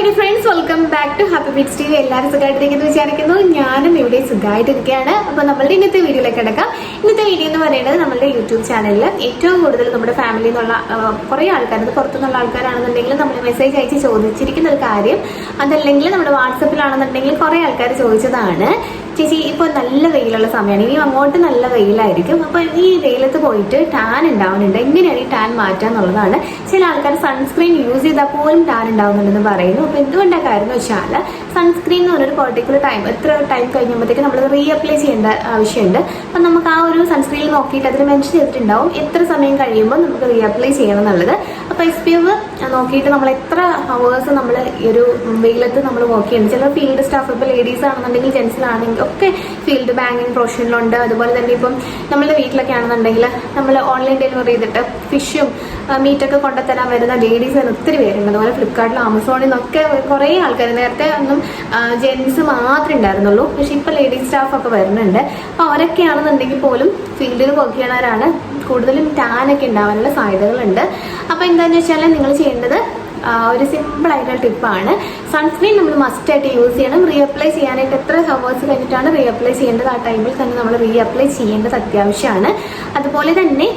my friends, welcome back to happybeadstv. എല്ലാവരും സുഖമായിട്ടിരിക്കുന്നു വിചാരിക്കുന്നു. ഞാനും ഇവിടെ സുഖമായിട്ടിരിക്കുകയാണ്. അപ്പോൾ നമ്മളുടെ ഇന്നത്തെ വീഡിയോയിലേക്ക് കിടക്കാം. ഇന്നത്തെ വീഡിയോ എന്ന് പറയുന്നത് നമ്മുടെ യൂട്യൂബ് ചാനലിൽ ഏറ്റവും കൂടുതൽ നമ്മുടെ ഫാമിലിയിൽ നിന്നുള്ള കുറേ ആൾക്കാർ, പുറത്തുനിന്നുള്ള ആൾക്കാരാണെന്നുണ്ടെങ്കിൽ നമ്മൾ മെസ്സേജ് അയച്ച് ചോദിച്ചിരിക്കുന്ന ഒരു കാര്യം, അതല്ലെങ്കിൽ നമ്മുടെ വാട്സപ്പിലാണെന്നുണ്ടെങ്കിൽ കുറേ ആൾക്കാർ ചോദിച്ചതാണ്, ചേച്ചി ഇപ്പോൾ നല്ല വെയിലുള്ള സമയമാണ്, ഇനി അങ്ങോട്ട് നല്ല വെയിലായിരിക്കും, അപ്പോൾ ഈ വെയിലത്ത് പോയിട്ട് ടാൻ ഉണ്ടാവുന്നുണ്ട്, എങ്ങനെയാണ് ഈ ടാൻ മാറ്റുക എന്നുള്ളതാണ്. ചില ആൾക്കാർ സൺസ്ക്രീൻ യൂസ് ചെയ്താൽ പോലും ടാൻ ഉണ്ടാവുന്നുണ്ടെന്ന് പറയുന്നു. അപ്പോൾ എന്തുകൊണ്ടാണ് കാര്യം എന്ന് വെച്ചാൽ, സൺസ്ക്രീൻ എന്ന് പറഞ്ഞൊരു പെർട്ടിക്കുലർ ടൈം, എത്ര ടൈം കഴിയുമ്പോഴത്തേക്ക് നമ്മൾ റീഅപ്ലൈ ചെയ്യേണ്ട ആവശ്യമുണ്ട്. അപ്പം നമുക്ക് ആ ഒരു സൺസ്ക്രീനിൽ നോക്കിയിട്ട് അതിൽ മെൻഷൻ ചെയ്തിട്ടുണ്ടാവും എത്ര സമയം കഴിയുമ്പോൾ നമുക്ക് റീഅപ്ലൈ ചെയ്യണം എന്നുള്ളത്. അപ്പോൾ SPF നോക്കിയിട്ട് നമ്മൾ എത്ര ഹവേഴ്സ് നമ്മൾ ഈ ഒരു വെയിലത്ത് നമ്മൾ വർക്ക് ചെയ്യുന്നുണ്ട്. ചില ഫീൽഡ് സ്റ്റാഫ്, ഇപ്പോൾ ലേഡീസ് ആണെന്നുണ്ടെങ്കിൽ ജെൻസിലാണെങ്കിൽ ഒക്കെ ഫീൽഡ് ബാങ്കിങ് പ്രൊഫഷനിലുണ്ട്. അതുപോലെ തന്നെ ഇപ്പം നമ്മളുടെ വീട്ടിലൊക്കെ ആണെന്നുണ്ടെങ്കിൽ നമ്മൾ ഓൺലൈൻ ഡെലിവറി ചെയ്തിട്ട് ഫിഷും മീറ്റൊക്കെ കൊണ്ടുതരാൻ വരുന്ന ലേഡീസ് ഒത്തിരി പേരുണ്ട്. അതുപോലെ ഫ്ലിപ്കാർട്ടിലും ആമസോണിൽ നിന്നൊക്കെ കുറേ ആൾക്കാർ, നേരത്തെ ഒന്നും ജെൻസ് മാത്രമേ ഉണ്ടായിരുന്നുള്ളൂ, പക്ഷെ ഇപ്പോൾ ലേഡീസ് സ്റ്റാഫൊക്കെ വരുന്നുണ്ട്. അപ്പോൾ അവരൊക്കെയാണെന്നുണ്ടെങ്കിൽ പോലും ഫീൽഡിൽ വർക്ക് ചെയ്യണവരാണ്, കൂടുതലും ടാനൊക്കെ ഉണ്ടാവാനുള്ള സാധ്യതകളുണ്ട്. അപ്പോൾ എന്താണെന്ന് വെച്ചാൽ നിങ്ങൾ ചെയ്യേണ്ടത് ഒരു സിമ്പിൾ ആയിട്ടുള്ള ടിപ്പാണ്. സൺസ്ക്രീൻ നമ്മൾ മസ്റ്റായിട്ട് യൂസ് ചെയ്യണം. റീഅപ്ലൈ ചെയ്യാനായിട്ട് എത്ര ഹവേഴ്സ് കഴിഞ്ഞിട്ടാണ് റീഅപ്ലൈ ചെയ്യേണ്ടത്, ആ ടൈമിൽ തന്നെ നമ്മൾ റീഅപ്ലൈ ചെയ്യേണ്ടത് അത്യാവശ്യമാണ്. അതുപോലെ തന്നെ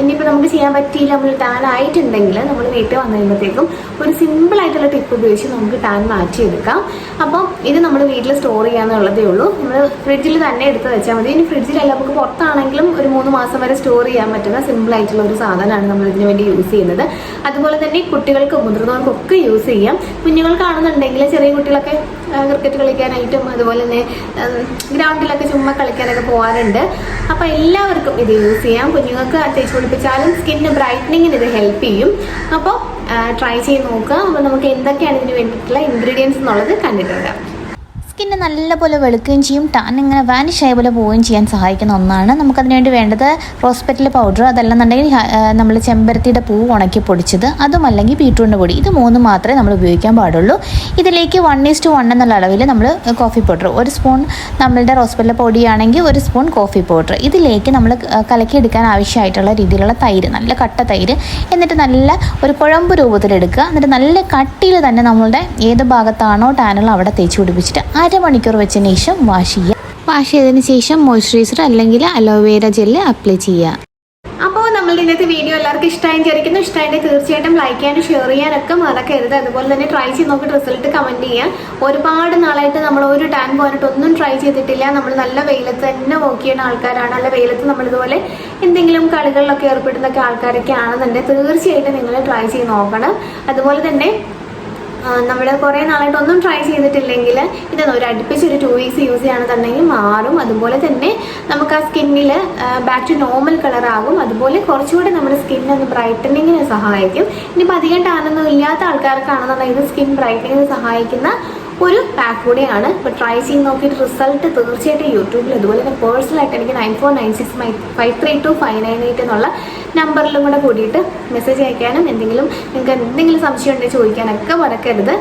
ഇനിയിപ്പോൾ നമുക്ക് ചെയ്യാൻ പറ്റിയില്ല, നമ്മൾ ടാൻ ആയിട്ടുണ്ടെങ്കിൽ നമ്മൾ വീട്ടിൽ വന്നു കഴിയുമ്പോഴത്തേക്കും ഒരു സിമ്പിൾ ആയിട്ടുള്ള ടിപ്പ് ഉപയോഗിച്ച് നമുക്ക് ടാൻ മാറ്റിയെടുക്കാം. അപ്പം ഇത് നമ്മൾ വീട്ടിൽ സ്റ്റോർ ചെയ്യാന്നുള്ളതേ ഉള്ളൂ. നമ്മൾ ഫ്രിഡ്ജിൽ തന്നെ എടുത്ത് വെച്ചാൽ മതി. ഇനി ഫ്രിഡ്ജിലല്ല, നമുക്ക് പുറത്താണെങ്കിലും ഒരു 3 മാസം വരെ സ്റ്റോർ ചെയ്യാൻ പറ്റുന്ന സിമ്പിൾ ആയിട്ടുള്ള ഒരു സാധനമാണ് നമ്മൾ ഇതിനു വേണ്ടി യൂസ് ചെയ്യുന്നത്. അതുപോലെ തന്നെ കുട്ടികൾക്ക്, മുതിർന്നവർക്കൊക്കെ യൂസ് ചെയ്യാം. കുഞ്ഞുങ്ങൾക്കാണെന്നുണ്ടെങ്കിൽ, ചെറിയ കുട്ടികളൊക്കെ ക്രിക്കറ്റ് കളിക്കാനായിട്ടും അതുപോലെ തന്നെ ഗ്രൗണ്ടിലൊക്കെ ചുമ്മാ കളിക്കാനൊക്കെ പോകാറുണ്ട്. അപ്പോൾ എല്ലാവർക്കും ഇത് യൂസ് ചെയ്യാം. കുഞ്ഞുങ്ങൾക്ക് തേച്ച് പിടിപ്പിച്ചാലും സ്കിന്ന് ബ്രൈറ്റനിങ്ങിന് ഇത് ഹെൽപ്പ് ചെയ്യും. അപ്പോൾ ട്രൈ ചെയ്ത് നോക്കുക. അപ്പോൾ നമുക്ക് എന്തൊക്കെയാണ് ഇതിന് വേണ്ടിയിട്ടുള്ള ഇൻഗ്രീഡിയൻസ് എന്നുള്ളത് കണ്ടിട്ട് വരാം. സ്കിന്ന് നല്ലപോലെ വെളുക്കുകയും ചെയ്യും, ടാൻ ഇങ്ങനെ വാനിഷ് ആയ പോലെ പോവുകയും ചെയ്യാൻ സഹായിക്കുന്ന ഒന്നാണ്. നമുക്കതിന് വേണ്ടി വേണ്ടത് റോസ് പെറ്റൽ പൗഡർ, അതല്ലെന്നുണ്ടെങ്കിൽ നമ്മൾ ചെമ്പരത്തിയുടെ പൂവ് ഉണക്കി പൊടിച്ചത്, അതും അല്ലെങ്കിൽ ബീട്രൂട്ടിൻ്റെ പൊടി. ഇത് 3 മാത്രമേ നമ്മൾ ഉപയോഗിക്കാൻ പാടുള്ളൂ. ഇതിലേക്ക് 1:1 എന്നുള്ള അളവിൽ നമ്മൾ കോഫി പൗഡർ, 1 സ്പൂൺ നമ്മളുടെ റോസ് പെറ്റൽ പൊടിയാണെങ്കിൽ 1 സ്പൂൺ കോഫി പൗഡർ, ഇതിലേക്ക് നമ്മൾ കലക്കിയെടുക്കാൻ ആവശ്യമായിട്ടുള്ള രീതിയിലുള്ള തൈര്, നല്ല കട്ട തൈര്, എന്നിട്ട് നല്ല ഒരു കുഴമ്പ് രൂപത്തിലെടുക്കുക. എന്നിട്ട് നല്ല കട്ടിയിൽ തന്നെ നമ്മളുടെ ഏത് ഭാഗത്താണോ ടാനുള്ള അവിടെ തേച്ച് പിടിപ്പിച്ചിട്ട് 1/2 മണിക്കൂർ വെച്ചതിന് ശേഷം വാഷ് ചെയ്തതിന് ശേഷം മോയ്സ്ചറൈസർ അല്ലെങ്കിൽ അലോവേര ജെല്ല് അപ്ലൈ ചെയ്യുക. അപ്പോൾ നമ്മളുടെ ഇന്നത്തെ വീഡിയോ എല്ലാവർക്കും ഇഷ്ടമായി വിചാരിക്കുന്നു. ഇഷ്ടമായിട്ട് തീർച്ചയായിട്ടും ലൈക്ക് ചെയ്യാനും ഷെയർ ചെയ്യാനൊക്കെ മറക്കരുത്. അതുപോലെ തന്നെ ട്രൈ ചെയ്ത് നോക്കിയിട്ട് റിസൾട്ട് കമൻറ്റ് ചെയ്യാം. ഒരുപാട് നാളായിട്ട് നമ്മൾ ഒരു ടാൻ പോയിട്ട് ഒന്നും ട്രൈ ചെയ്തിട്ടില്ല. നമ്മൾ നല്ല വെയിലത്ത് തന്നെ വർക്ക് ചെയ്യുന്ന ആൾക്കാരാണ്. നല്ല വെയിലത്ത് നമ്മളിതുപോലെ എന്തെങ്കിലും കളികളിലൊക്കെ ഏർപ്പെടുന്നൊക്കെ ആൾക്കാരൊക്കെ ആണെന്നുണ്ടെങ്കിൽ തീർച്ചയായിട്ടും നിങ്ങൾ ട്രൈ ചെയ്ത് നോക്കണം. അതുപോലെ തന്നെ നമ്മൾ കുറേ നാളായിട്ട് ഒന്നും ട്രൈ ചെയ്തിട്ടില്ലെങ്കിൽ ഇതൊന്നും ഒരു അടുപ്പിച്ചൊരു 2 വീക്സ് യൂസ് ചെയ്യുകയാണെന്നുണ്ടെങ്കിൽ മാറും. അതുപോലെ തന്നെ നമുക്ക് ആ സ്കിന്നിൽ ബാക്ക് ടു നോർമൽ കളറാകും. അതുപോലെ കുറച്ചുകൂടി നമ്മുടെ സ്കിന്നൊന്ന് ബ്രൈറ്റനിങ്ങിന് സഹായിക്കും. ഇനിയിപ്പോൾ അധികം ടാനൊന്നും ഇല്ലാത്ത ആൾക്കാർക്കാണെന്നുണ്ടെങ്കിൽ ഇത് സ്കിൻ ബ്രൈറ്റനിങ്ങിന് സഹായിക്കുന്ന ഒരു പാക്ക് കൂടിയാണ്. ഇപ്പോൾ ട്രൈ ചെയ്ത് നോക്കിയിട്ട് റിസൾട്ട് തീർച്ചയായിട്ടും യൂട്യൂബിൽ, അതുപോലെ തന്നെ പേഴ്സണലായിട്ട് എനിക്ക് 9496532598 എന്നുള്ള നമ്പറിലും കൂടെ കൂടിയിട്ട് മെസ്സേജ് അയക്കാനും നിങ്ങൾക്ക് എന്തെങ്കിലും സംശയം ഉണ്ടെങ്കിൽ ചോദിക്കാനൊക്കെ മറക്കരുത്.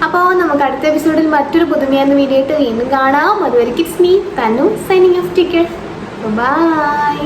അപ്പോൾ നമുക്ക് അടുത്ത എപ്പിസോഡിൽ മറ്റൊരു പുതുമയാർന്ന വീഡിയോ ആയിട്ട് വീണ്ടും കാണാം. അതുവരെ it's me Tanu, signing off. Take care, by.